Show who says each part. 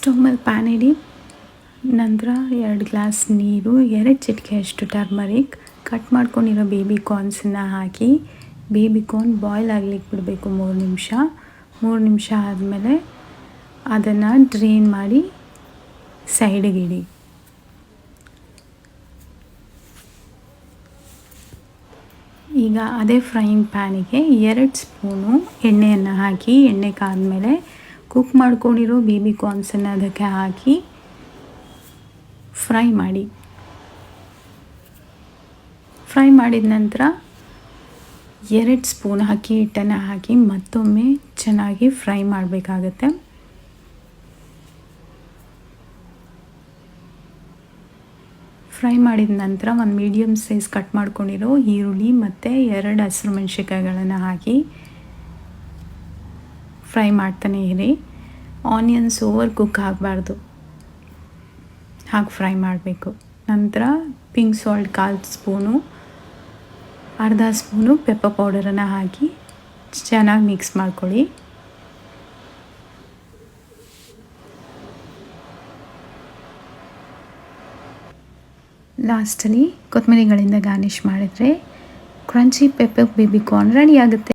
Speaker 1: Stove ಮೇಲೆ PAN ಇಡಿ. ನಂತರ 2 glass ನೀರು, 2 ಚಿಟಿಕೆಯಷ್ಟು ಟರ್ಮರಿಕ್, ಕಟ್ ಮಾಡ್ಕೊಂಡಿರೋ ಬೇಬಿ ಕಾರ್ನ್ಸನ್ನು ಹಾಕಿ ಬೇಬಿ ಕಾರ್ನ್ ಬಾಯ್ಲ್ ಆಗಲಿಕ್ಕೆ ಬಿಡಬೇಕು 3 ನಿಮಿಷ. 3 ನಿಮಿಷ ಆದಮೇಲೆ ಅದನ್ನು ಡ್ರೈನ್ ಮಾಡಿ ಸೈಡಿಗಿಡಿ. ಈಗ ಅದೇ ಫ್ರೈಯಿಂಗ್ ಪ್ಯಾನಿಗೆ 2 ಸ್ಪೂನು ಎಣ್ಣೆಯನ್ನು ಹಾಕಿ, ಎಣ್ಣೆ ಕಾದ್ಮೇಲೆ ಕುಕ್ ಮಾಡ್ಕೊಂಡಿರೋ ಬೇಬಿ ಕಾರ್ನ್ಸನ್ನು ಅದಕ್ಕೆ ಹಾಕಿ ಫ್ರೈ ಮಾಡಿ. ಫ್ರೈ ಮಾಡಿದ ನಂತರ 2 ಸ್ಪೂನ್ ಅಕ್ಕಿ ಹಿಟ್ಟನ್ನು ಹಾಕಿ ಮತ್ತೊಮ್ಮೆ ಚೆನ್ನಾಗಿ ಫ್ರೈ ಮಾಡಬೇಕಾಗತ್ತೆ. ಫ್ರೈ ಮಾಡಿದ ನಂತರ ಒಂದು ಮೀಡಿಯಮ್ ಸೈಜ್ ಕಟ್ ಮಾಡ್ಕೊಂಡಿರೋ ಈರುಳ್ಳಿ ಮತ್ತು 2 ಹಸಿರು ಮೆಣಸಿನ್ಕಾಯಿಗಳನ್ನು ಹಾಕಿ ಫ್ರೈ ಮಾಡ್ತಾನೆ ಇರಿ. ಆನಿಯನ್ಸ್ ಓವರ್ ಕುಕ್ ಆಗಬಾರ್ದು, ಹಾಗೆ ಫ್ರೈ ಮಾಡಬೇಕು. ನಂತರ ಪಿಂಕ್ ಸಾಲ್ಟ್ 1/4 ಸ್ಪೂನು, ಅರ್ಧ ಸ್ಪೂನು ಪೆಪ್ಪರ್ ಪೌಡರನ್ನು ಹಾಕಿ ಚೆನ್ನಾಗಿ ಮಿಕ್ಸ್ ಮಾಡ್ಕೊಳ್ಳಿ. ಲಾಸ್ಟಲ್ಲಿ ಕೊತ್ತಂಬರಿಗಳಿಂದ ಗಾರ್ನಿಷ್ ಮಾಡಿದರೆ crunchy pepper baby corn ready ಆಗುತ್ತೆ.